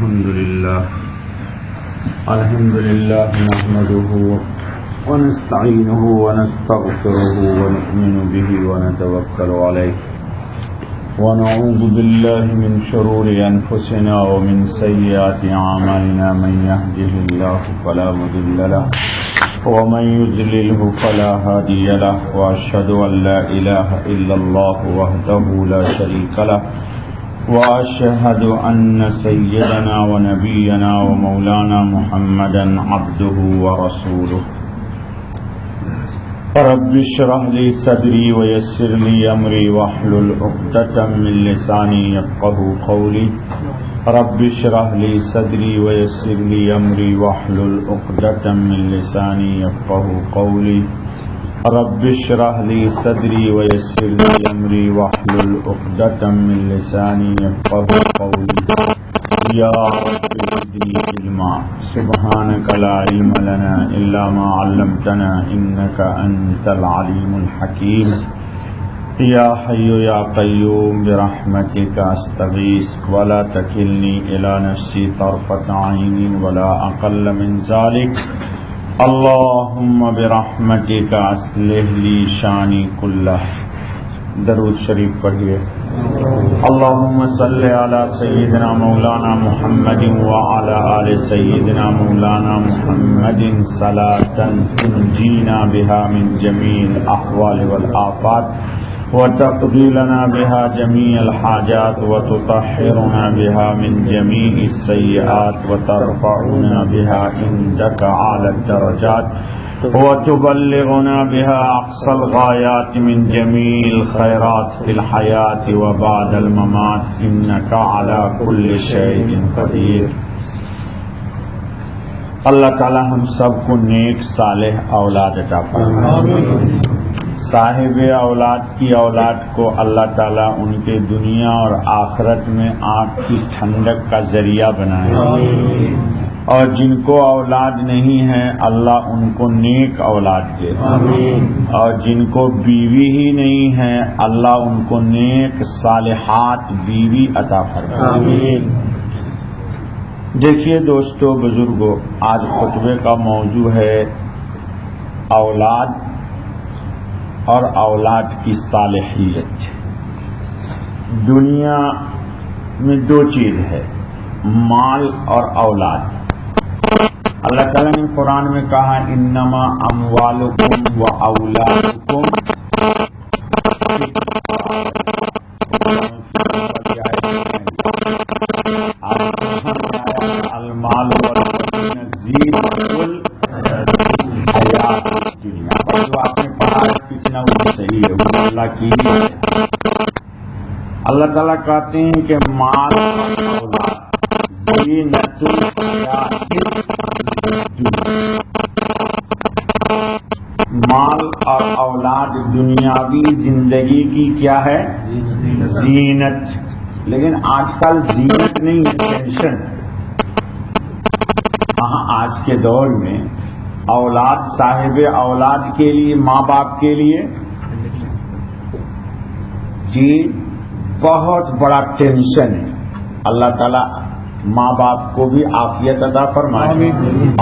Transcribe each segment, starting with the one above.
الحمد لله نحمده ونستعينه ونستغفره ونؤمن به ونتوكل عليه ونعوذ بالله من شرور أنفسنا ومن سيئات أعمالنا من يهده الله فلا مضل له ومن يضلله فلا هادي له وأشهد أن لا إله إلا الله وحده لا شريك له وأشهد أن سيدنا ونبينا ومولانا محمدا عبده ورسوله رب اشرح لي صدري ويسر لي أمري واحلل عقدة من لساني يفقهوا قولي رب اشرح لي صدري ويسر لي أمري واحلل عقدة من لساني يفقهوا قولي رب اشرح لي صدري ويسر لي أمري واحلل عقدة من لساني يفقهوا قولي يا رب زدني علما سبحانك لا علم لنا إلا ما علمتنا إنك أنت العليم الحكيم يا حي يا قيوم برحمتك أستغيث ولا تكلني إلى نفسي طرفة عين ولا أقل من ذلك اللهم برحمتك أصلح لي شاني كله درود شریف پڑھیے اللهم صل على سيدنا مولانا محمد وعلى آل سيدنا مولانا محمد صلاة تنجينا بها من جميع الأحوال والآفات وتقضي لنا بها جميع الحاجات وتطهرنا بها من جميع السيئات وترفعنا بها عندك أعلى الدرجات وتبلغنا بها أقصى الغايات من جميع الخيرات في الحياة وبعد الممات إنك على كل شيء قدير. اللہ تعالی ہم سب کو نیک صالح اولاد عطا فرمائے. صاحب اولاد کی اولاد کو اللہ تعالیٰ ان کے دنیا اور آخرت میں آنکھ کی ٹھنڈک کا ذریعہ بنائے اور جن کو اولاد نہیں ہے اللہ ان کو نیک اولاد دے اور جن کو بیوی ہی نہیں ہے اللہ ان کو نیک صالحات بیوی عطا فرمائے. دیکھیے دوستو بزرگوں، آج خطبے کا موضوع ہے اولاد اور اولاد کی صالحیت. دنیا میں دو چیز ہے، مال اور اولاد. اللہ تعالیٰ نے قرآن میں کہا انما اموالکم و اولادکم المال والبنون زینۃ الحیات الدنیا. جو آپ نے پڑھا کتنا وہ صحیح ہے، وہ اللہ کی ہے. اللہ تعالیٰ کہتے ہیں کہ مال اور اولاد زینۃ الحیات مال اور اولاد دنیاوی زندگی کی کیا ہے؟ زینت. لیکن آج کل زینت نہیں ہے، ٹینشن. ہاں آج کے دور میں اولاد صاحب اولاد کے لیے، ماں باپ کے لیے جی بہت بڑا ٹینشن ہے. اللہ تعالیٰ ماں باپ کو بھی عافیت عطا فرمائے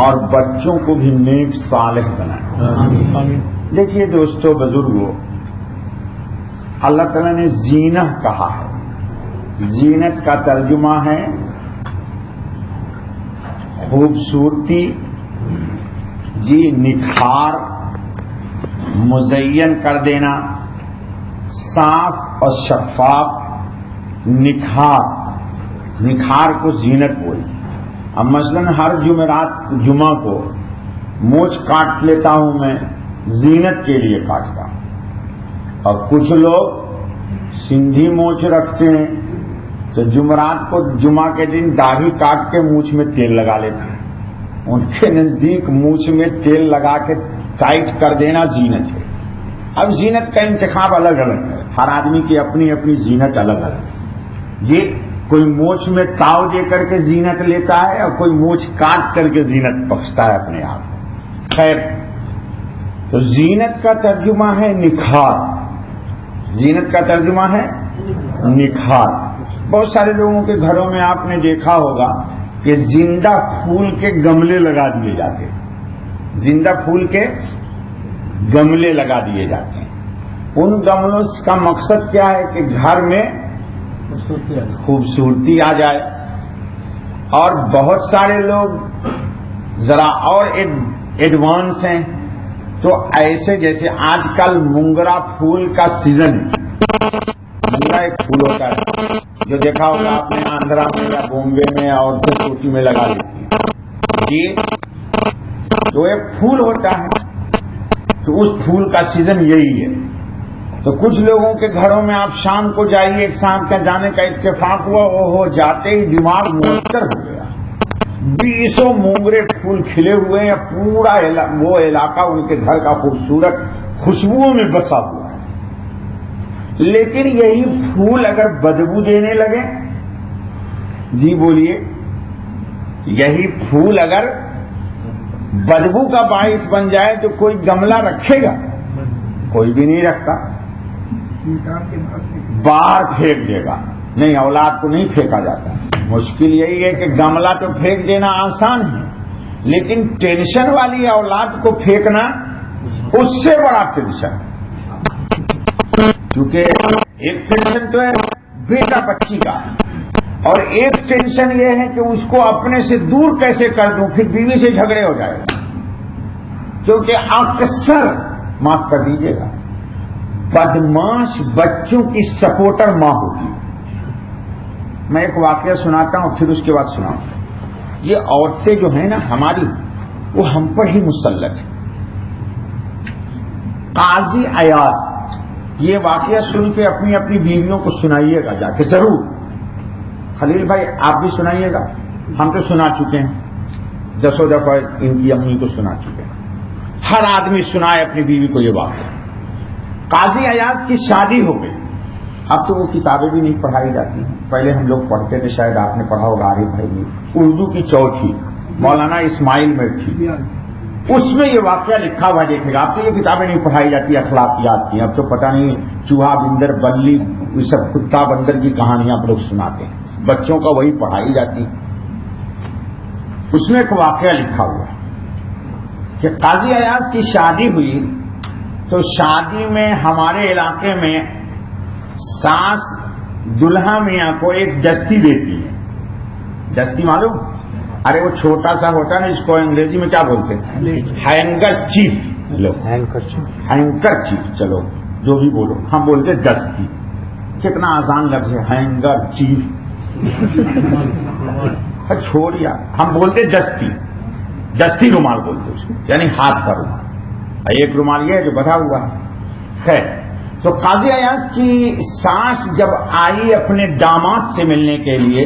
اور بچوں کو بھی نیک صالح بنائے. دیکھیے دوستو بزرگوں، اللہ تعالیٰ نے زینہ کہا ہے. زینت کا ترجمہ ہے خوبصورتی، جی نکھار، مزین کر دینا، صاف اور شفاف. نکھار کو زینت بولی. اب مثلا ہر جمعہ کو مونچھ کاٹ لیتا ہوں میں، زینت کے لیے کاٹتا ہوں. اور کچھ لوگ سندھی مونچھ رکھتے ہیں تو جمعرات کو جمعہ کے دن داڑھی کاٹ کے مونچھ میں تیل لگا لیتے ہیں. ان کے نزدیک مونچھ میں تیل لگا کے ٹائٹ کر دینا زینت ہے. اب زینت کا انتخاب الگ الگ ہے، ہر آدمی کی اپنی اپنی زینت الگ الگ ہے. یہ کوئی مونچھ میں تاؤ دے کر کے زینت لیتا ہے اور کوئی مونچھ کاٹ کر کے زینت بخشتا ہے اپنے آپ. خیر، تو زینت کا ترجمہ ہے نکھار. زینت کا ترجمہ ہے نکھار. بہت سارے لوگوں کے گھروں میں آپ نے دیکھا ہوگا کہ زندہ پھول کے گملے لگا دیے جاتے ہیں، زندہ پھول کے گملے لگا دیے جاتے ہیں۔ ان گملوں کا مقصد کیا ہے کہ گھر میں خوبصورتی آ جائے، اور بہت سارے لوگ ذرا اور ایڈوانس ہیں تو ایسے جیسے آج کل مونگرا پھول کا سیزن، مونگرا ایک پھول ہوتا ہے جو دیکھا ہوگا آپ نے آندھرا میں یا بومبے میں عورتیں چوٹی میں لگا دیتی ہیں جی، تو ایک پھول ہوتا ہے، تو اس پھول کا سیزن یہی ہے۔ تو کچھ لوگوں کے گھروں میں آپ شام کو جائیے، ایک شام کا جانے کا اتفاق ہوا، وہ جاتے ہی دماغ معطر ہو گیا، 20 مونگرے پھول کھلے ہوئے ہیں، پورا وہ علاقہ ان کے گھر کا خوبصورت خوشبوؤں میں بسا ہوا ہے۔ لیکن یہی پھول اگر بدبو دینے لگے، جی بولیے، یہی پھول اگر بدبو کا باعث بن جائے تو کوئی گملہ رکھے گا؟ کوئی بھی نہیں رکھتا، باہر پھینک دے گا۔ نہیں، اولاد کو نہیں پھینکا جاتا۔ مشکل یہی ہے کہ گملہ تو پھینک دینا آسان ہے، لیکن ٹینشن والی اولاد کو پھینکنا اس سے بڑا ٹینشن، کیونکہ ایک ٹینشن تو ہے بیٹا بچی کا، اور ایک ٹینشن یہ ہے کہ اس کو اپنے سے دور کیسے کر دوں، پھر بیوی سے جھگڑے ہو جائے گا، کیونکہ اکثر، معاف کر دیجیے گا، بدماش بچوں کی سپورٹر ماں ہوتی ہے۔ میں ایک واقعہ سناتا ہوں، پھر اس کے بعد سناؤں۔ یہ عورتیں جو ہیں نا ہماری، وہ ہم پر ہی مسلط ہیں۔ قاضی ایاز، یہ واقعہ سن کے اپنی اپنی بیویوں کو سنائیے گا جا کے ضرور۔ خلیل بھائی آپ بھی سنائیے گا، ہم تو سنا چکے ہیں، 10 دفعہ ان کی امی کو سنا چکے ہیں۔ ہر آدمی سنائے اپنی بیوی کو یہ واقعہ۔ قاضی ایاز کی شادی ہو گئی، اب تو وہ کتابیں بھی نہیں پڑھائی جاتی ہیں، پہلے ہم لوگ پڑھتے تھے، شاید آپ نے پڑھا ہوگا عارف بھائی نے، اردو کی چوتھی مولانا اسماعیل میں تھی، اس میں یہ واقعہ لکھا ہوا دیکھے گا۔ آپ کو یہ کتابیں نہیں پڑھائی جاتی اخلاقیات کی، اب تو پتہ نہیں چوہا بندر بلی یہ سب کتا بندر کی کہانیاں آپ لوگ سناتے ہیں، بچوں کا وہی پڑھائی جاتی۔ اس میں ایک واقعہ لکھا ہوا کہ قاضی ایاز کی شادی ہوئی، تو شادی میں ہمارے علاقے میں ساس دلہا میاں کو ایک دستی دیتی ہے۔ دستی معلوم؟ ارے وہ چھوٹا سا ہوتا ہے نا، اس کو انگریزی میں کیا بولتے ہیں؟ ہینکر چیف، ہینکر چیف، چلو جو بھی بولو، ہم بولتے دستی۔ کتنا آسان لفظ ہے، ہینکر چیف، چھوڑیا، ہم بولتے دستی، دستی رومال بولتے اس کو، یعنی ہاتھ کا رومال۔ ایک رومال یہ ہے جو بدھا ہوا ہے۔ خیر، تو قاضی ایاز کی ساس جب آئی اپنے داماد سے ملنے کے لیے،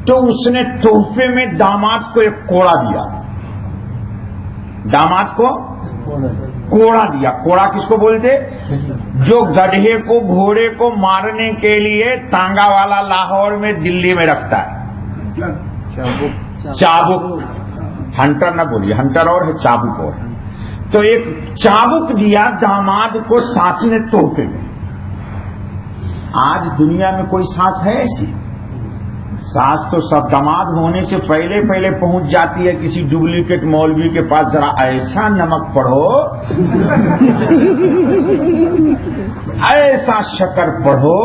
تو اس نے تحفے میں داماد کو ایک کوڑا دیا، داماد کو کوڑا دیا۔ کوڑا کس کو بولتے؟ جو گدھے کو گھوڑے کو مارنے کے لیے تانگا والا لاہور میں دلی میں رکھتا ہے، چابک، ہنٹر نہ بولیے، ہنٹر اور ہے، چابک اور ہے۔ تو ایک چابک دیا داماد کو ساس نے تحفے میں۔ آج دنیا میں کوئی ساس ہے ایسی؟ ساس تو سب داماد ہونے سے پہلے پہلے پہنچ جاتی ہے کسی ڈپلیکیٹ مولوی کے پاس، ذرا ایسا نمک پڑھو، ایسا شکر پڑھو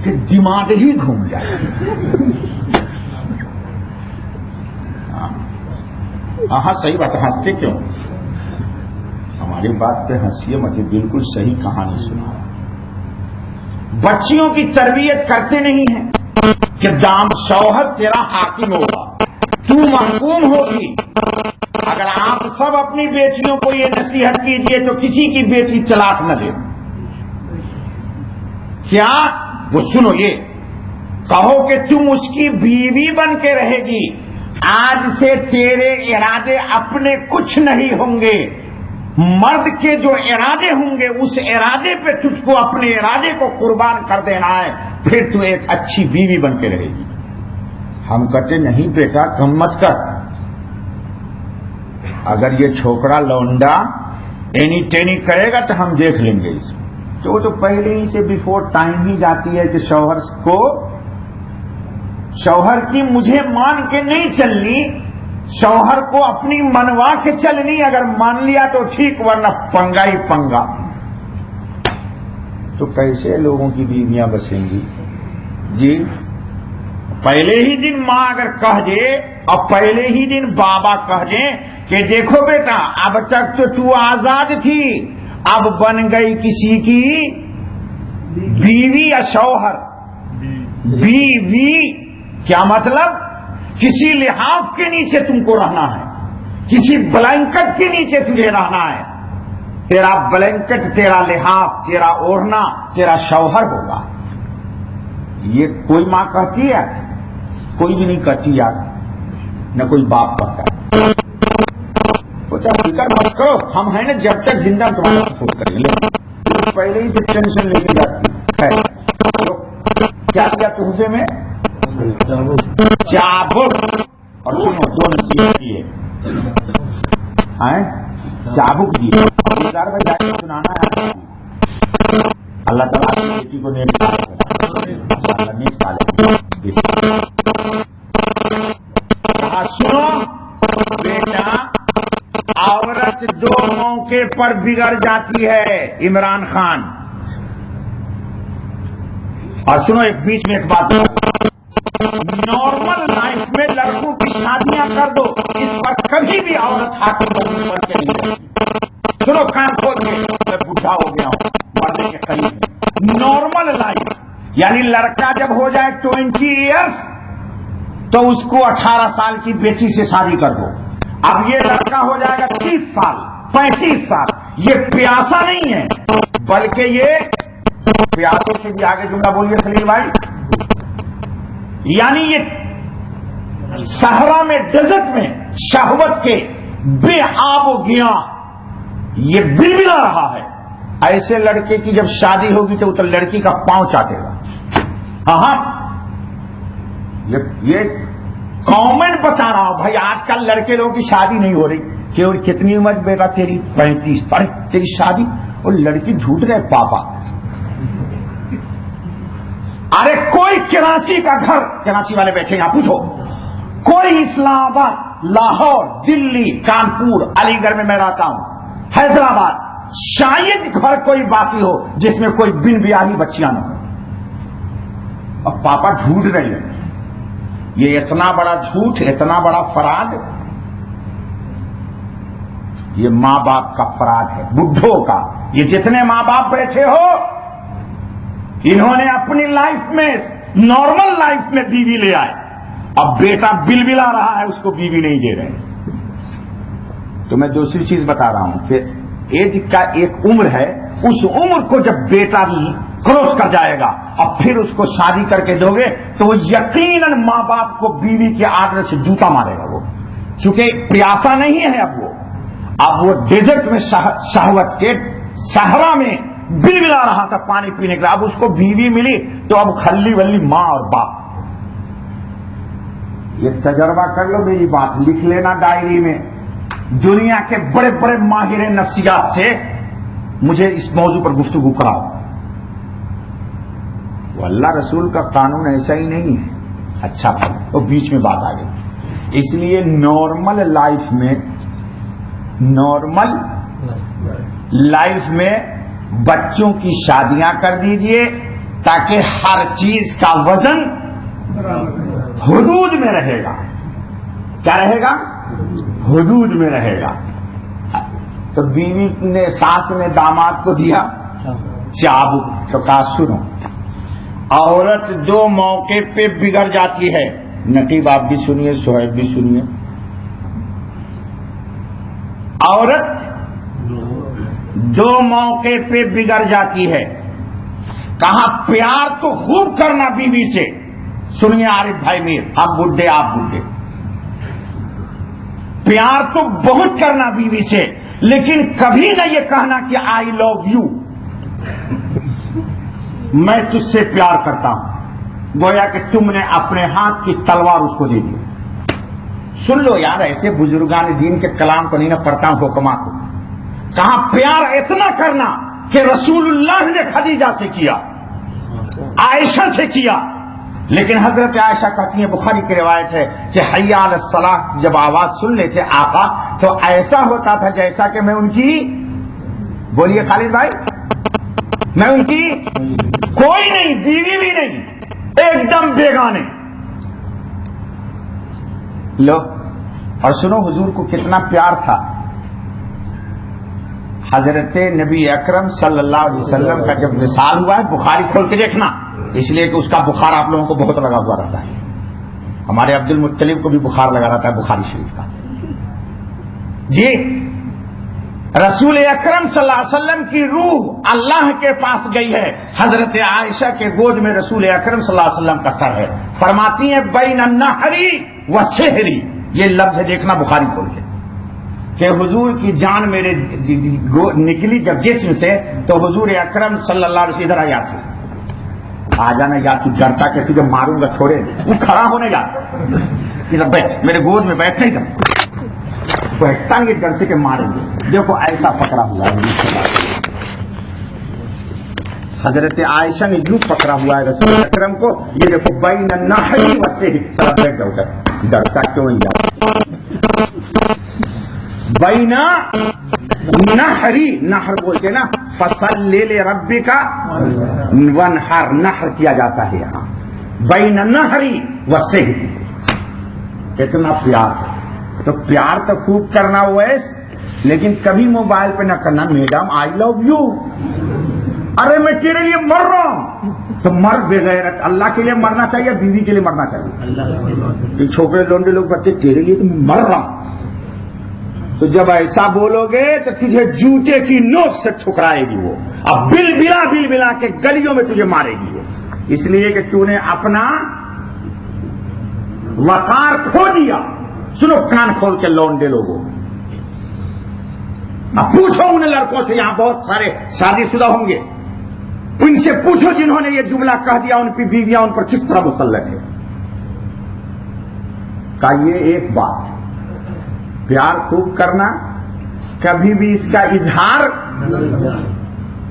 کہ دماغ ہی گھوم جائے۔ ہاں صحیح بات ہے، ہنستے کیوں؟ ہماری بات پہ ہنسیے مت، بالکل صحیح کہانی سنا۔ بچیوں کی تربیت کرتے نہیں ہیں کہ دام شوہر تیرا حاکم ہوگا، تو محکوم ہوگی۔ اگر آپ سب اپنی بیٹیوں کو یہ نصیحت کیجئے تو کسی کی بیٹی طلاق نہ دے۔ کیا؟ وہ سنو، یہ کہو کہ تم اس کی بیوی بن کے رہے گی، آج سے تیرے ارادے اپنے کچھ نہیں ہوں گے، مرد کے جو ارادے ہوں گے اس ارادے پہ تجھ کو اپنے ارادے کو قربان کر دینا ہے، پھر تو ایک اچھی بیوی بن کے رہے گی۔ ہم کہتے نہیں بیٹا کم مت کر، اگر یہ چھوکرا لونڈا اینی ٹینی کرے گا تو ہم دیکھ لیں گے اس میں۔ تو وہ تو پہلے ہی سے بیفور ٹائم ہی جاتی ہے کہ شوہر کو شوہر کی مجھے مان کے نہیں چلنی، شوہر کو اپنی منوا کے چلنی، اگر مان لیا تو ٹھیک ورنہ پنگا ہی پنگا۔ تو کیسے لوگوں کی بیویاں بسیں گی جی؟ پہلے ہی دن ماں اگر کہہ دے اور پہلے ہی دن بابا کہہ دیں کہ دیکھو بیٹا اب تک تو آزاد تھی، اب بن گئی کسی کی بیوی یا شوہر۔ بیوی کیا مطلب؟ کسی لحاف کے نیچے تم کو رہنا ہے، کسی بلینکٹ کے نیچے تجھے رہنا ہے۔ تیرا بلینکٹ، تیرا لحاف، تیرا اوڑھنا تیرا شوہر ہوگا۔ یہ کوئی ماں کہتی ہے؟ کوئی بھی نہیں کہتی یار، نہ کوئی باپ کہتا ہے۔ فکر مت کرو، ہم ہیں نا، جب تک زندہ تمہارا سپورٹ کریں گے۔ پہلے ہی سے ٹینشن لے کے جاتی ہے۔ کیا کیا تحفے میں؟ چابک۔ اور سنو، دو نصیحت کی ہے، چابک دی ہے، جا کے سنانا ہے۔ اللہ تعالیٰ کی بیٹی کو نیک سنو بیٹا، عورت دو موقع پر بگڑ جاتی ہے عمران خان۔ اور سنو، ایک بیچ میں ایک بات، نارمل لائف میں لڑکوں کی شادیاں کر دو، اس پر کبھی بھی عورت ہاتھ بن کے نہیں رہتی۔ سنو کان کھول کے، میں بوڑھا ہو گیا ہوں، مرنے کے قریب ہے۔ نارمل لائف یعنی لڑکا جب ہو جائے 20 ایئرس تو اس کو 18 سال کی بیٹی سے شادی کر دو۔ اب یہ لڑکا ہو جائے گا 30 سال 35 سال، یہ پیاسا نہیں ہے بلکہ یہ پیاسوں سے بھی آگے جملہ بولیے خلیل بھائی، یعنی یہ صحرا میں، ڈیزرٹ میں شہوت کے بے آب و گیا یہ بلبلا رہا ہے۔ ایسے لڑکے کی جب شادی ہوگی تو لڑکی کا پاؤں چاٹے گا۔ ہاں، یہ کامنٹ بتا رہا ہوں بھائی، آج کل لڑکے لوگوں کی شادی نہیں ہو رہی کہ اور کتنی عمر بیٹا تیری؟ 35۔ ارے تیری شادی؟ اور لڑکی جھوٹ گئے پاپا۔ ارے کوئی کراچی کا گھر، کراچی والے بیٹھے یہاں پوچھو، کوئی اسلام آباد، لاہور، دلی، کانپور، علی گڑھ میں رہتا ہوں، حیدرآباد، شاید گھر کوئی باقی ہو جس میں کوئی بن بیاہی بچیاں نہ ہو، اور پاپا جھوٹ رہے ہیں۔ یہ اتنا بڑا جھوٹ، اتنا بڑا فراڈ، یہ ماں باپ کا فراڈ ہے، بڈھوں کا۔ یہ جتنے ماں باپ بیٹھے ہو، انہوں نے اپنی لائف میں، نارمل لائف میں بیوی لے آئے، اب بیٹا بل بلا رہا ہے، اس کو بیوی نہیں دے رہے۔ تو میں دوسری چیز بتا رہا ہوں کہ ایج کا ایک عمر ہے، اس عمر کو جب بیٹا کراس کر جائے گا اور پھر اس کو شادی کر کے دو گے تو وہ یقیناً ماں باپ کو بیوی کے آڈر سے جوتا مارے گا۔ وہ چونکہ پیاسا نہیں ہے، اب وہ ڈیزرٹ میں شہوت کے صحرا میں بل بلا رہا تھا پانی پینے کے لیے، اب اس کو بیوی ملی تو اب کھلی ولی ماں اور باپ۔ یہ تجربہ کر لو، میری بات لکھ لینا ڈائری میں۔ دنیا کے بڑے بڑے ماہر نفسیات سے مجھے اس موضوع پر گفتگو کراؤ۔ وہ اللہ رسول کا قانون ایسا ہی نہیں ہے۔ اچھا، تو بیچ میں بات آ گئی۔ اس لیے نارمل لائف میں بچوں کی شادیاں کر دیجئے تاکہ ہر چیز کا وزن حدود میں رہے گا۔ کیا رہے گا؟ حدود میں رہے گا۔ تو بیوی نے، ساس نے داماد کو دیا چابک، تو کہا سنو، عورت دو موقع پہ بگڑ جاتی ہے۔ نقیب آپ بھی سنیے، سہیب بھی سنیے۔ عورت دو موقع پہ بگڑ جاتی ہے۔ کہا پیار تو خوب کرنا بیوی سے، سنیے عارف بھائی میر، ہم بڈھے آپ بڈھے، پیار تو بہت کرنا بیوی سے، لیکن کبھی نہ یہ کہنا کہ آئی لو یو، میں تجھ سے پیار کرتا ہوں، گویا کہ تم نے اپنے ہاتھ کی تلوار اس کو دے دی۔ سن لو یار، ایسے بزرگان دین کے کلام کو نہیں نہ پڑھتا ہوں حکما کو۔ کہا پیار اتنا کرنا کہ رسول اللہ نے خدیجہ سے کیا، عائشہ سے کیا، لیکن حضرت عائشہ کہتی ہیں، بخاری کی روایت ہے کہ حی علی الصلاۃ جب آواز سن لیتے آقا تو ایسا ہوتا تھا جیسا کہ میں ان کی، بولیے خالد بھائی، میں ان کی کوئی نہیں، بیوی بھی نہیں، ایک دم بیگانے. لو اور سنو حضور کو کتنا پیار تھا. حضرت نبی اکرم صلی اللہ علیہ وسلم کا جب وصال ہوا ہے، بخاری کھول کے دیکھنا، اس لیے کہ اس کا بخار آپ لوگوں کو بہت لگا ہوا رہتا ہے. ہمارے عبد المطلب کو بھی بخار لگا رہتا ہے بخاری شریف کا. جی رسول اکرم صلی اللہ علیہ وسلم کی روح اللہ کے پاس گئی ہے. حضرت عائشہ کے گود میں رسول اکرم صلی اللہ علیہ وسلم کا سر ہے. فرماتی ہیں بین النحری والسحری، یہ لفظ دیکھنا بخاری کھول کے، کہ حضور کی جان میرے نکلی جب جسم سے تو حضور اکرم صلی اللہ علیہ وسلم ادھر آیا سے آ جانا، یا تو ڈرتا کہ تجھے ماروں گا چھوڑے، وہ کھڑا ہونے جاتا، بیٹھ میرے گود میں بیٹھ نہیں جب بیٹھتا نہیں ڈر سے کہ ماریں گے. دیکھو ایسا پکڑا ہوا ہے حضرت عائشہ نے یوں پکڑا ہوا ہے رسول اکرم کو. یہ دیکھو بین النحری والسحری، سب بیٹھ جاؤ ادھر، ڈرتا کیوں نہیں جاتا. بین نحری، نحر بولتے نا، فصلی لربک وانحر، نحر کیا جاتا ہے یہاں. بین النحری والسحری، کتنا پیار ہے. تو پیار تو خوب کرنا ویس، لیکن کبھی موبائل پہ نہ کرنا میڈم آئی لو یو، ارے میں تیرے لیے مر رہا ہوں. تو مر بغیرت، اللہ کے لیے مرنا چاہیے، بیوی کے لیے مرنا چاہیے. چھوٹے لونڈے لوگ بچے تیرے لیے تو مر رہا ہوں. تو جب ایسا بولو گے تو تجھے جوتے کی نوک سے ٹھکرائے گی وہ، اب بل بلا کے گلیوں میں تجھے مارے گی وہ، اس لیے کہ تو نے اپنا وقار کھو دیا. سنو کان کھول کے لونڈے لوگوں، اب پوچھو ان لڑکوں سے، یہاں بہت سارے شادی شدہ ہوں گے، ان سے پوچھو جنہوں نے یہ جملہ کہہ دیا ان کی بیویاں ان پر کس طرح مسلط ہے. کا یہ ایک بات، پیار خوب کرنا، کبھی بھی اس کا اظہار،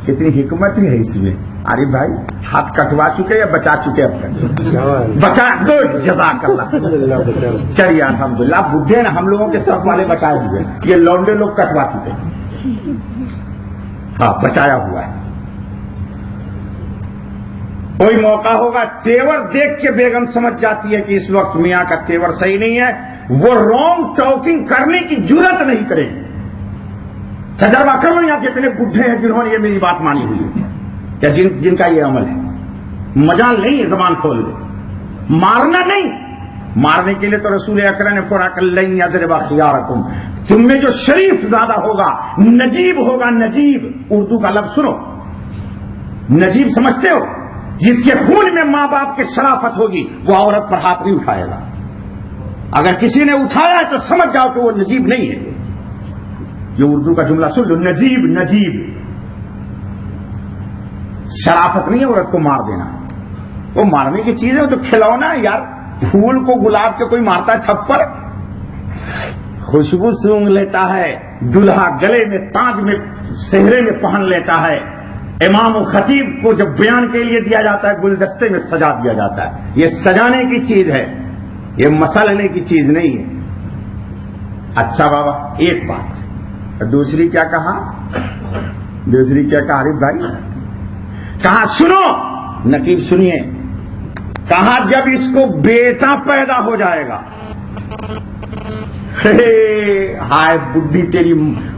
کتنی حکمت ہے اس میں. عارف بھائی ہاتھ کٹوا چکے یا بچا چکے؟ اب تک بچا دو، جزاک اللہ. چلیے الحمدللہ، بڈھے نا ہم لوگوں کے سب والے بچائے ہوئے، یہ لونڈے لوگ کٹوا چکے، ہاں بچایا ہوا ہے. کوئی موقع ہوگا تیور دیکھ کے بیگم سمجھ جاتی ہے کہ اس وقت میاں کا تیور صحیح نہیں ہے، وہ رانگ ٹاکنگ کرنے کی جرات نہیں کرے گی. تجربہ کر لو، یہاں کتنے بڈھے ہیں جنہوں نے یہ میری بات مانی ہوئی ہے، یا جن کا یہ عمل ہے. مجال نہیں ہے زبان کھول دے، مارنا نہیں. مارنے کے لیے تو رسول اکرم نے فرمایا کہ لن یضرب خیارکم، تم میں جو شریف زیادہ ہوگا، نجیب ہوگا. نجیب اردو کا لفظ سنو، نجیب سمجھتے ہو؟ جس کے خون میں ماں باپ کی شرافت ہوگی وہ عورت پر ہاتھ نہیں اٹھائے گا. اگر کسی نے اٹھایا ہے تو سمجھ جاؤ کہ وہ نجیب نہیں ہے. یہ اردو کا جملہ سن لو، نجیب. نجیب شرافت نہیں ہے عورت کو مار دینا، وہ مارنے کی چیز ہے، وہ تو کھلونا ہے یار. پھول کو گلاب کے کوئی مارتا ہے تھپڑ؟ خوشبو سونگ لیتا ہے، دلہا گلے میں تاج میں سہرے میں پہن لیتا ہے. امام و خطیب کو جب بیان کے لیے دیا جاتا ہے گلدستے میں سجا دیا جاتا ہے. یہ سجانے کی چیز ہے، یہ مسلنے کی چیز نہیں ہے. اچھا بابا ایک بات، دوسری کیا کہا؟ دوسری کیا کہا عارف بھائی؟ کہا سنو نقیب سنیے، کہا جب اس کو بیٹا پیدا ہو جائے گا، ہائے بڈھی تیری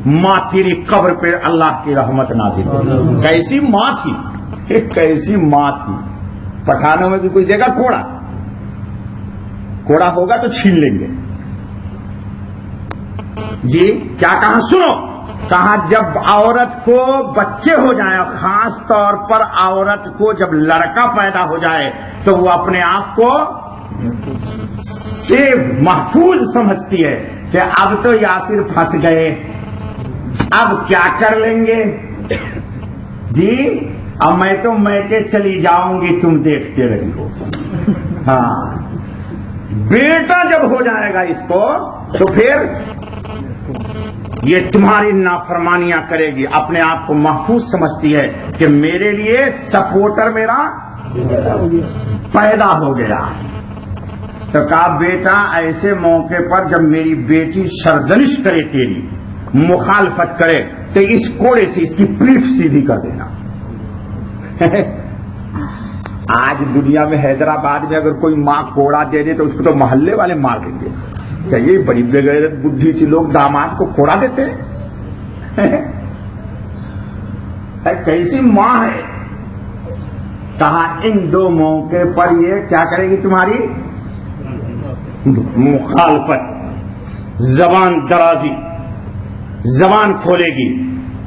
ماں، تیری قبر پہ اللہ کی رحمت نازل ہو. کیسی ماں تھی، کیسی ماں تھی. پٹھانوں میں بھی کوئی دے گا کوڑا، کوڑا ہوگا تو چھین لیں گے. جی کیا کہا سنو، کہا جب عورت کو بچے ہو جائیں، خاص طور پر عورت کو جب لڑکا پیدا ہو جائے تو وہ اپنے آپ کو سے محفوظ سمجھتی ہے کہ اب تو یاسر پھنس گئے، اب کیا کر لیں گے جی، اب میں تو میکے چلی جاؤں گی، تم دیکھتے رہی ہو. ہاں بیٹا جب ہو جائے گا اس کو تو پھر یہ تمہاری نافرمانیاں کرے گی. اپنے آپ کو محفوظ سمجھتی ہے کہ میرے لیے سپورٹر میرا پیدا ہو گیا. تو کہا بیٹا ایسے موقع پر جب میری بیٹی سرزنش کرے تیری مخالفت کرے تو اس کوڑے سے اس کی پیٹھ سیدھی کر دینا. آج دنیا میں حیدرآباد میں اگر کوئی ماں کوڑا دے دے تو اس کو تو محلے والے مار دیں گے. کہ یہ بڑی بغیرت بدھی تھی, لوگ داماد کو کوڑا دیتے کیسی ماں ہے. کہا ان دو موقع پر یہ کیا کرے گی تمہاری مخالفت, زبان درازی, زبان کھولے گی,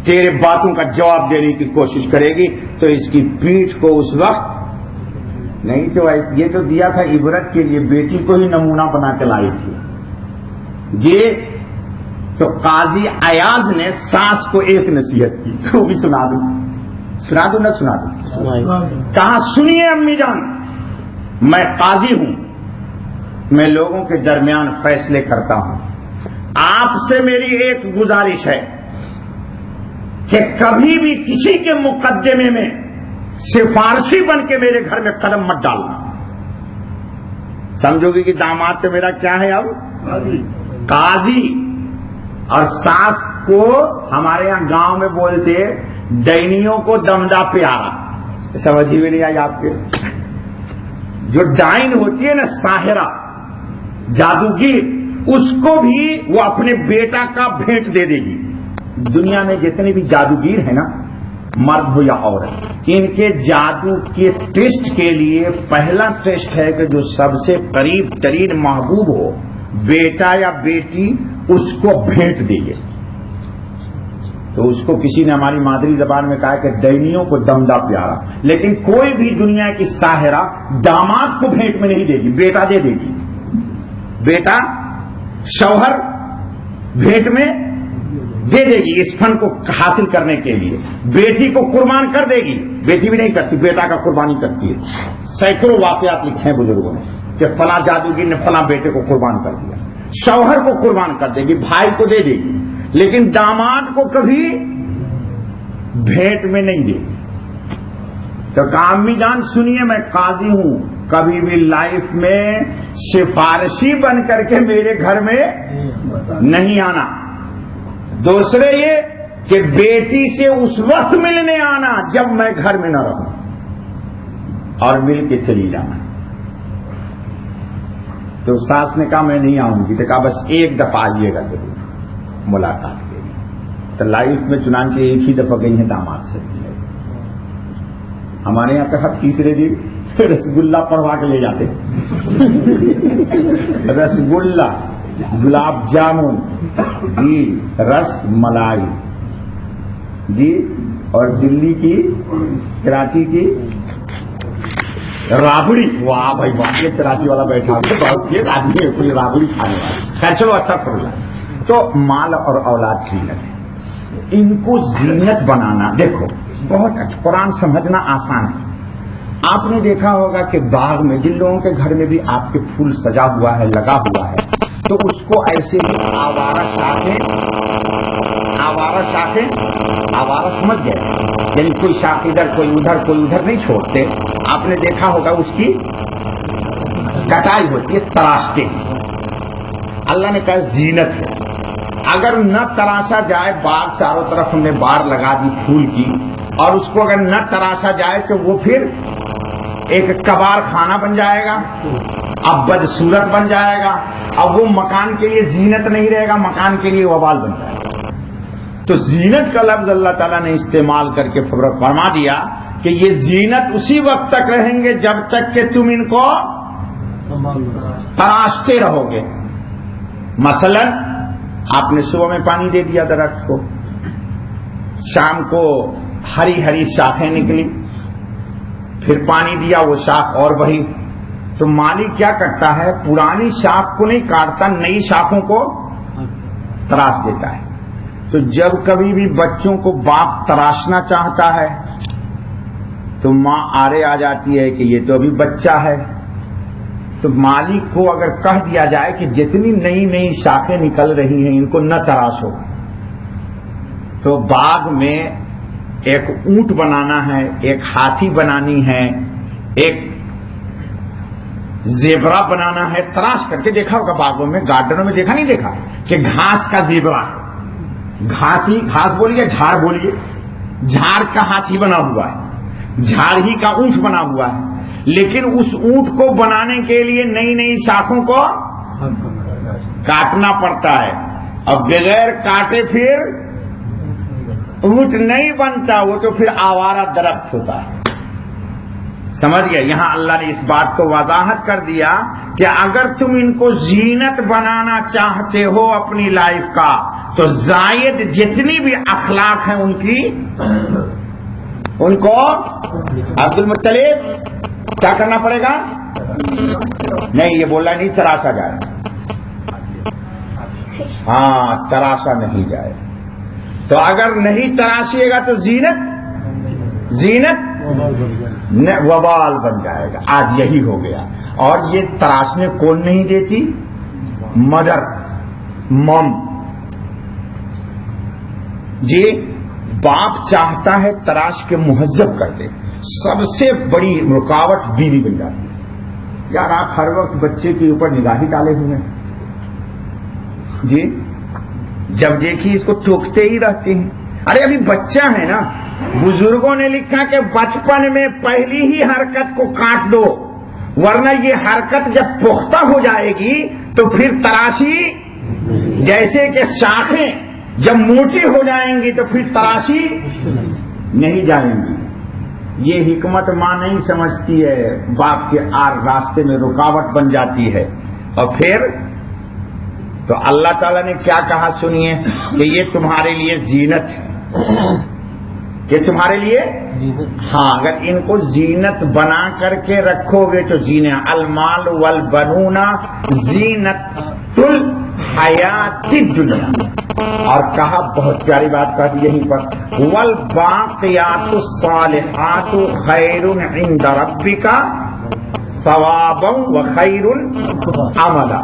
تیرے باتوں کا جواب دینے کی کوشش کرے گی. تو اس کی پیٹھ کو اس وقت نہیں تو یہ تو دیا تھا عبرت کے لیے, بیٹی کو ہی نمونہ بنا کے لائی تھی. یہ تو قاضی ایاز نے ساس کو ایک نصیحت کی, وہ بھی سنا دوں نہ سنا دوں. کہا سنیے امی جان, میں قاضی ہوں, میں لوگوں کے درمیان فیصلے کرتا ہوں. آپ سے میری ایک گزارش ہے کہ کبھی بھی کسی کے مقدمے میں سفارشی بن کے میرے گھر میں قدم مت ڈالنا. سمجھو گے کہ داماد تو میرا کیا ہے اب قاضی, اور ساس کو ہمارے یہاں گاؤں میں بولتے ڈینیوں کو دمدا پیارا. سمجھ ہی نہیں آئی آپ کے. جو ڈائن ہوتی ہے نا ساحرہ جادوگر, اس کو بھی وہ اپنے بیٹا کا بھیٹ دے دے گی. دنیا میں جتنے بھی جادوگر ہیں نا, مرد ہو یا عورت, ان کے جادو کے ٹیسٹ کے لیے پہلا ٹیسٹ ہے کہ جو سب سے قریب ترین محبوب ہو, بیٹا یا بیٹی, اس کو بھیٹ دے گے. تو اس کو کسی نے ہماری مادری زبان میں کہا کہ ڈینیوں کو دمدا پیارا. لیکن کوئی بھی دنیا کی ساحرہ داماد کو بھیٹ میں نہیں دے گی, بیٹا دے دے گی. بیٹا شوہر بھیٹ میں دے دے گی اس فن کو حاصل کرنے کے لیے. بیٹی کو قربان کر دے گی, بیٹی بھی نہیں کرتی, بیٹا کا قربانی کرتی ہے. سینکڑوں واقعات لکھے ہیں بزرگوں نے کہ فلاں جادوگر نے فلاں بیٹے کو قربان کر دیا. شوہر کو قربان کر دے گی, بھائی کو دے دے گی, لیکن داماد کو کبھی بھیٹ میں نہیں دے گی. تو امی جان سنیے, میں قاضی ہوں, کبھی بھی لائف میں سفارشی بن کر کے میرے گھر میں نہیں آنا. دوسرے یہ کہ بیٹی سے اس وقت ملنے آنا جب میں گھر میں نہ رہوں, اور مل کے چلی جانا. تو ساس نے کہا میں نہیں آؤں گی. تو کہا بس ایک دفعہ آئیے گا ضرور ملاقات کے لیے. تو لائف میں چنانچہ ایک ہی دفعہ گئی ہیں داماد سے. ہمارے یہاں تو ہر تیسرے دن رسگلہ پڑھوا کے لے جاتے. رسگلہ, گلاب جامن جی, رس ملائی جی, اور دلی کی, کراچی کی رابڑی. واہ بھائی واہ, یہ کراچی والا بیٹھا یہ آدمی ہے کوئی رابڑی کھانے والا. خیر چلو استغفراللہ. تو مال اور اولاد زینت ہے, ان کو زینت بنانا دیکھو بہت اچھا. قرآن سمجھنا آسان ہے. آپ نے دیکھا ہوگا کہ باغ میں جن لوگوں کے گھر میں بھی آپ کے پھول سجا ہوا ہے, لگا ہوا ہے, تو اس کو ایسے ہی آوارہ سمجھ گئے, یعنی کوئی شاخ ادھر کوئی ادھر نہیں چھوڑتے. آپ نے دیکھا ہوگا اس کی کٹائی ہوتی ہے, تراشتے ہیں. اللہ نے کہا زینت ہے. اگر نہ تراشا جائے, باغ چاروں طرف ہم نے بار لگا دی پھول کی, اور اس کو اگر نہ تراشا جائے تو وہ پھر ایک کباڑ خانہ بن جائے گا, اب بدصورت بن جائے گا, اب وہ مکان کے لیے زینت نہیں رہے گا, مکان کے لیے وبال بن جائے گا. تو زینت کا لفظ اللہ تعالیٰ نے استعمال کر کے فرما دیا کہ یہ زینت اسی وقت تک رہیں گے جب تک کہ تم ان کو تراشتے رہو گے. مثلا آپ نے صبح میں پانی دے دیا درخت کو, شام کو ہری ہری شاخیں نکلی, پھر پانی دیا, وہ شاخ اور بڑھی. تو مالک کیا کرتا ہے, پرانی شاخ کو نہیں کاٹتا, نئی شاخوں کو تراش دیتا ہے. تو جب کبھی بھی بچوں کو باپ تراشنا چاہتا ہے تو ماں آرے آ جاتی ہے کہ یہ تو ابھی بچہ ہے. تو مالک کو اگر کہہ دیا جائے کہ جتنی نئی نئی شاخیں نکل رہی ہیں ان کو نہ تراشو, تو باغ میں ایک اونٹ بنانا ہے, ایک ہاتھی بنانی ہے, ایک زیبرا بنانا ہے، تراش کر کے دیکھا ہوگا باغوں میں، گارڈنوں میں دیکھا نہیں دیکھا کہ گھاس کا زیبرا ہے، گھاس بولیے جھاڑ بولیے، جھاڑ کا ہاتھی بنا ہوا ہے، جھاڑ ہی کا اونٹ بنا ہوا ہے، لیکن اس اونٹ کو بنانے کے لیے نئی نئی شاخوں کو کاٹنا پڑتا ہے، اور بغیر کاٹے پھر اونٹ نہیں بنتا، وہ تو پھر آوارہ درخت ہوتا ہے. سمجھ گئے؟ یہاں اللہ نے اس بات کو وضاحت کر دیا کہ اگر تم ان کو زینت بنانا چاہتے ہو اپنی لائف کا تو زائد جتنی بھی اخلاق ہیں ان کی، ان کو عبد المطلب کیا کرنا پڑے گا؟ نہیں، یہ بول رہا نہیں تراشا جائے. ہاں، تراشا نہیں جائے. تو اگر نہیں تراشیے گا تو زینت وبال بن جائے گا. آج یہی ہو گیا. اور یہ تراشنے کون نہیں دیتی؟ مدر، مم. جی باپ چاہتا ہے تراش کے مہذب کر دے، سب سے بڑی رکاوٹ بیوی بن جاتی ہے. یار آپ ہر وقت بچے کے اوپر نگاہی ڈالے ہوئے ہیں جی، جب دیکھیے اس کو ٹوکتے ہی رہتے ہیں. ارے ابھی بچہ ہے نا، بزرگوں نے لکھا کہ بچپن میں پہلی ہی حرکت کو کاٹ دو، ورنہ یہ حرکت جب پختہ ہو جائے گی تو پھر تراشی، جیسے کہ شاخیں جب موٹی ہو جائیں گی تو پھر تراشی نہیں جائیں گی. یہ حکمت ماں نہیں سمجھتی ہے، باپ کے راستے میں رکاوٹ بن جاتی ہے. اور پھر تو اللہ تعالیٰ نے کیا کہا سنیے کہ یہ تمہارے لیے زینت ہے، یہ تمہارے لیے. ہاں، اگر ان کو زینت بنا کر کے رکھو گے تو زینے المال والبنون زینت الحیات الدنیا. اور کہا بہت پیاری بات کہا یہیں پر، والباقیات الصالحات خیر عند ربک ثوابا وخیر عملا.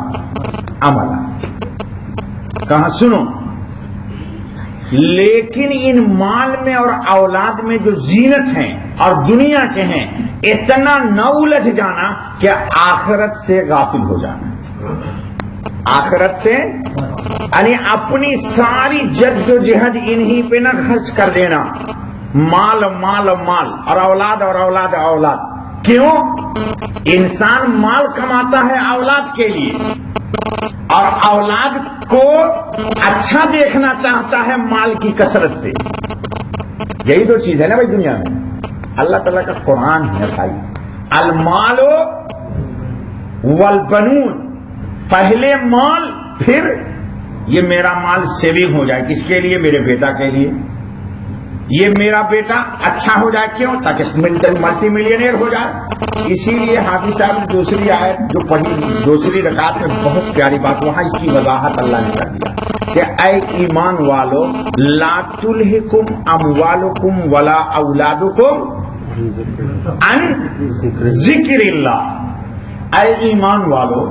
کہاں سنو، لیکن ان مال میں اور اولاد میں جو زینت ہیں اور دنیا کے ہیں، اتنا نہ الجھ جانا کہ آخرت سے غافل ہو جانا. آخرت سے یعنی اپنی ساری جد و جہد انہی پہ نہ خرچ کر دینا. مال مال مال اور اولاد اور اولاد اولاد. کیوں؟ انسان مال کماتا ہے اولاد کے لیے، اور اولاد کو اچھا دیکھنا چاہتا ہے مال کی کثرت سے. یہی دو چیز ہے نا بھائی دنیا میں. اللہ تعالیٰ کا قرآن ہے بھائی، المال والبنون، پہلے مال، پھر یہ میرا مال سیونگ ہو جائے. کس کے لیے؟ میرے بیٹا کے لیے. یہ میرا بیٹا اچھا ہو جائے. کیوں؟ تاکہ ملٹی ملینئر ہو جائے. اسی لیے حافظ صاحب نے دوسری آیت جو پڑھی دوسری رکعت میں بہت پیاری بات، وہاں اس کی وضاحت اللہ نے کر دیا کہ اے ایمان والو لا تلہکم اموالکم ولا اولادکم عن ذکر اللہ. اے ایمان والو،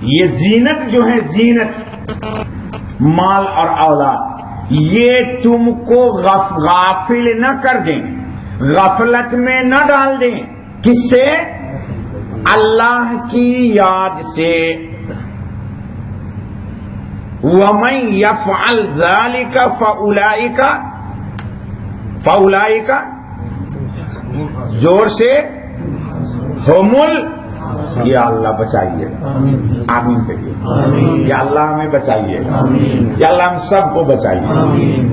یہ زینت جو ہے، زینت مال اور اولاد، یہ تم کو غافل نہ کر دیں، غفلت میں نہ ڈال دیں. کس سے؟ اللہ کی یاد سے. وَمَن يَفْعَلْ ذَلِكَ فَأُولَئِكَ زور سے یا اللہ بچائیے، آمین کہیے. یا اللہ ہمیں بچائیے، یا اللہ ہم سب کو بچائیے،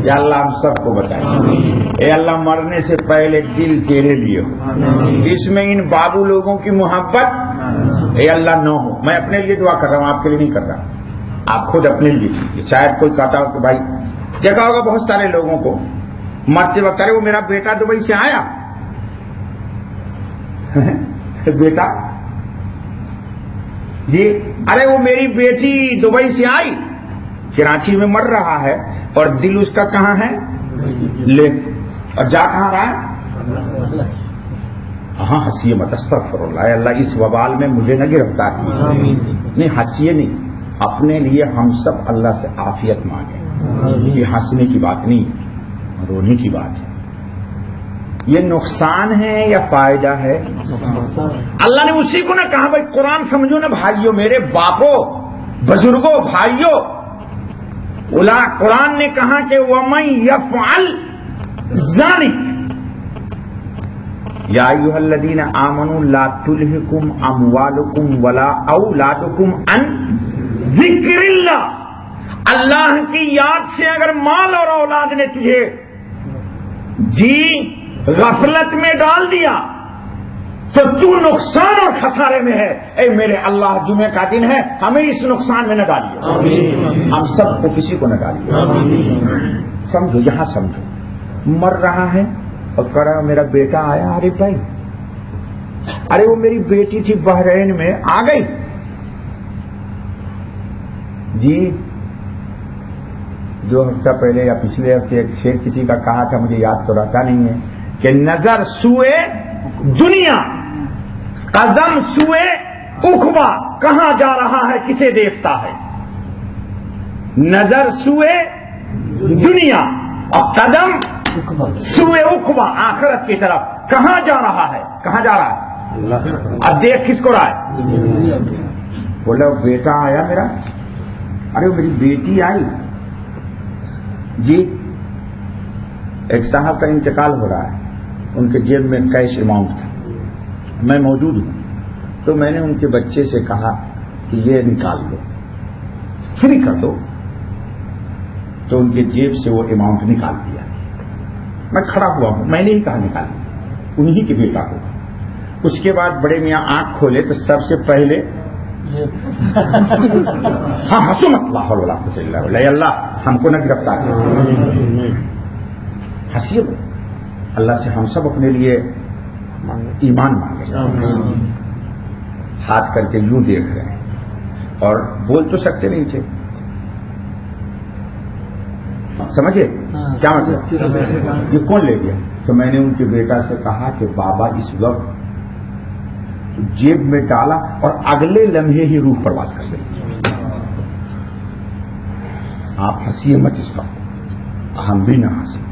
یا اللہ ہم سب کو بچائیے. اے اللہ مرنے سے پہلے دل تیرے لیے ہو، اس میں ان بابو لوگوں کی محبت اے اللہ نہ ہو. میں اپنے لیے دعا کر رہا ہوں، آپ کے لیے نہیں کر رہا. آپ خود اپنے لیے. شاید کوئی کہتا ہو کہ بھائی دیکھا ہوگا بہت سارے لوگوں کو مرتے وقت، ارے وہ میرا بیٹا دبئی سے آیا بیٹا جی، ارے وہ میری بیٹی دبئی سے آئی، کراچی میں مر رہا ہے، اور دل اس کا کہاں ہے؟ لے. اور جا کہاں رہا ہے؟ ہاں ہنسیے مت، استغفر اللہ. اللہ اس وبال میں مجھے نہ گرفتار کیجیے. نہیں ہنسیے نہیں، اپنے لیے ہم سب اللہ سے عافیت مانگیں. یہ ہنسنے کی بات نہیں، رونے کی بات ہے. یہ نقصان ہے یا فائدہ ہے؟ اللہ نے اسی کو نہ کہا بھائی قرآن سمجھو نا بھائیوں، میرے باپوں بزرگوں بھائیوں، قرآن نے کہا کہ وَمَن يَفْعَلْ ذَلِكَ یا ایھا الذین آمنوا لا تلھکم اموالکم ولا اولادکم عن ذکر اللہ، اللہ کی یاد سے اگر مال اور اولاد نے تجھے غفلت میں ڈال دیا تو تو نقصان اور خسارے میں ہے۔ اے میرے اللہ، جمعہ کا دن ہے، ہمیں اس نقصان میں نہ ڈالیے، ہم سب کو کسی کو نہ ڈالیے۔ سمجھو، یہاں سمجھو، مر رہا ہے اور کہہ رہا میرا بیٹا آیا، ارے بھائی، ارے وہ میری بیٹی تھی بحرین میں، آ گئی جی۔ جو ہفتہ پہلے یا پچھلے ہفتے ایک شعر کسی کا کہا تھا، مجھے یاد تو رہتا نہیں ہے، کہ نظر سوئے دنیا قدم سوئے عقبہ، کہاں جا رہا ہے کسے دیکھتا ہے؟ نظر سوئے دنیا اور قدم سوئے عقبہ، آخرت کی طرف، کہاں جا رہا ہے؟ کہاں جا رہا ہے؟ اب دیکھ کس کو رہا ہے؟ بولا بیٹا آیا میرا، ارے میری بیٹی آئی جی۔ ایک صاحب کا انتقال ہو رہا ہے، ان کے جیب میں کیش اماؤنٹ تھا، میں موجود ہوں، تو میں نے ان کے بچے سے کہا کہ یہ نکال دو، فری کر دو، تو ان کے جیب سے وہ اماؤنٹ نکال دیا۔ میں کھڑا ہوا ہوں، میں نے ہی کہا نکال دیا، انہی کے بیٹا کو۔ اس کے بعد بڑے میاں آنکھ کھولے تو سب سے پہلے ہاں ہنسو مت، لا حول ولا قوت الا باللہ، اللہ ہم کو نہ گرفتار کرے، ہنسیے، اللہ سے ہم سب اپنے لیے ایمان مانگے۔ ہاتھ کر کے یوں دیکھ رہے ہیں اور بول تو سکتے نہیں تھے، سمجھے کیا مطلب؟ یہ کون لے گیا؟ تو میں نے ان کے بیٹا سے کہا کہ بابا اس وقت جیب میں ڈالا اور اگلے لمحے ہی روح پرواز کر گئی۔ آپ ہنسیے مت اس وقت، ہم بھی نہ ہنسیں۔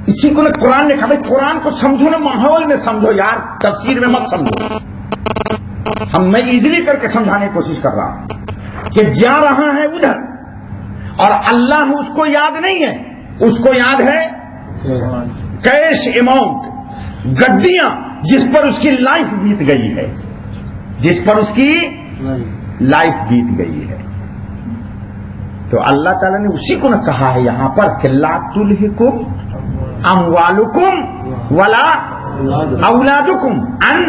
اسی کو نا قرآن نے کہا بھائی قرآن کو سمجھو نا، ماحول میں سمجھو یار، تفسیر میں مت سمجھو۔ میں ایزیلی کر کے سمجھانے کی کوشش کر رہا ہوں کہ جا رہا ہے ادھر، اور اللہ اس کو یاد نہیں ہے، اس کو یاد ہے کیش اماؤنٹ، گڈیاں جس پر اس کی لائف بیت گئی ہے، جس پر اس کی لائف بیت گئی ہے۔ تو اللہ تعالیٰ نے اسی کو نہ کہا ہے یہاں پر کہ لا تلھکم اموالکم ولا اولادکم عن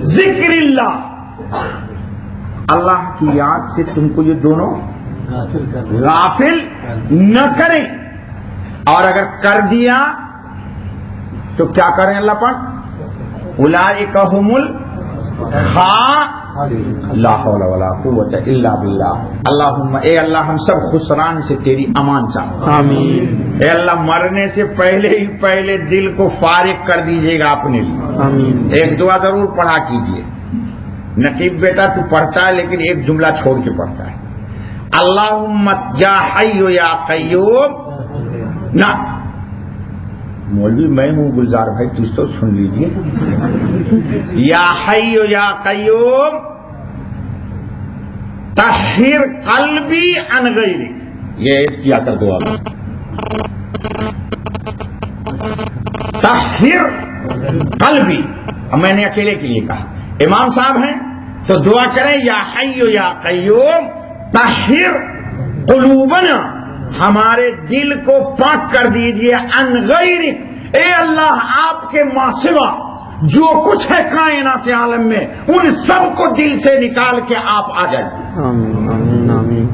ذکر اللہ، اللہ کی یاد سے تم کو یہ دونوں غافل نہ کریں، اور اگر کر دیا تو کیا کریں اللہ پاک؟ اولئک هم لا حول ولا قوت الا باللہ۔ اللہم، اے اللہ ہم سب خسران سے تیری امان چاہتے ہیں، آمین۔ اے اللہ مرنے سے پہلے ہی پہلے دل کو فارغ کر دیجئے گا اپنے لیے، آمین۔ ایک دعا ضرور پڑھا کیجئے، نقیب بیٹا تو پڑھتا ہے لیکن ایک جملہ چھوڑ کے پڑھتا ہے، اللہم یا حی یا قیوم۔ نہ مولوی میں ہوں گلزار بھائی، تجھ تو سن لیجئے، یا حی یا قیوم طہر قلبی عن غیرک، یہ کیا کر دعا میں، طہر قلبی، میں نے اکیلے کے لیے کہا، امام صاحب ہیں تو دعا کریں یا حی یا قیوم طہر قلوبنا، ہمارے دل کو پاک کر دیجئے، عن غیرک، اے اللہ آپ کے ماں سوا جو کچھ ہے کائنات عالم میں ان سب کو دل سے نکال کے آپ آ جائیں۔ آمین آمین۔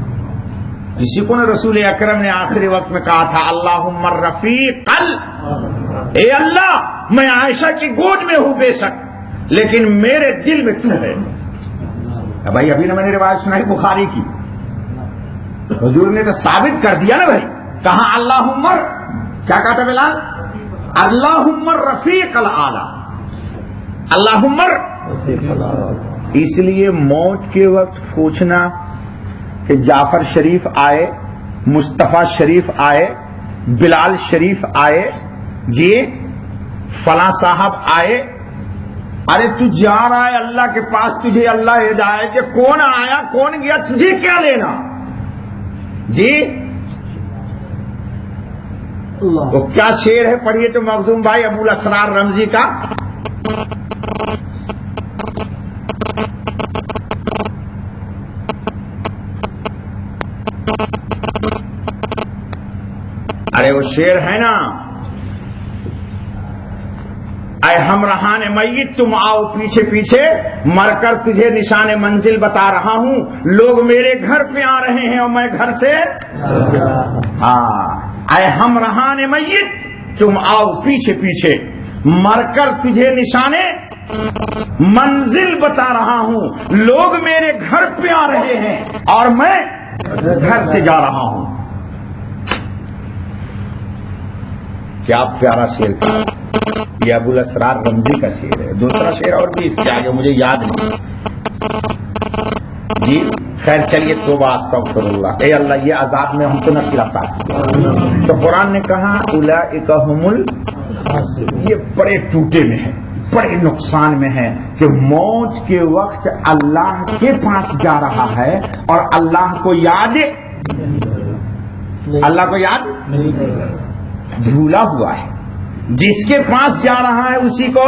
اسی کو نا رسول اکرم نے آخری وقت میں کہا تھا اللہم الرفیق، اے اللہ میں عائشہ کی گود میں ہوں بے شک، لیکن میرے دل میں تو ہے۔ بھائی ابھی نا میں نے روایت سنائی بخاری کی، حضور نے تو ثابت کر دیا نا بھائی، کہا اللہم، کیا کہا تھا بلال؟ اللہم الرفیق الاعلی، اللہم۔ اس لیے موت کے وقت پوچھنا کہ جعفر شریف آئے، مصطفیٰ شریف آئے، بلال شریف آئے جی، فلاں صاحب آئے، ارے تو جا رہا ہے اللہ کے پاس، تجھے اللہ ہدایت کہ کون آیا کون گیا، تجھے کیا لینا جی؟ وہ کیا شعر ہے پڑھیے تو مخدوم بھائی ابو الاسرار رمزی کا. ارے وہ شعر ہے نا، اے ہمراہان میت تم آؤ پیچھے پیچھے، مر کر تجھے نشان منزل بتا رہا ہوں، لوگ میرے گھر پہ آ رہے ہیں اور میں گھر سے. اے ہمراہان میت تم آؤ پیچھے پیچھے، مر کر تجھے نشان منزل بتا رہا ہوں، لوگ میرے گھر پہ آ رہے ہیں اور میں گھر سے جا رہا ہوں. کیا پیارا شعر تھا یہ، ابو الاسرار رمزی کا شعر ہے. دوسرا شعر اور بھی اس کے آگے مجھے یاد نہیں جی. خیر چلیے توبہ استغفر اللہ، اے اللہ یہ عذاب میں ہم کو نہ گرفتار کیجیے. تو قرآن نے کہا اولئک هم یہ بڑے ٹوٹے میں ہے، بڑے نقصان میں ہے کہ موت کے وقت اللہ کے پاس جا رہا ہے اور اللہ کو یاد بھولا ہوا ہے. جس کے پاس جا رہا ہے اسی کو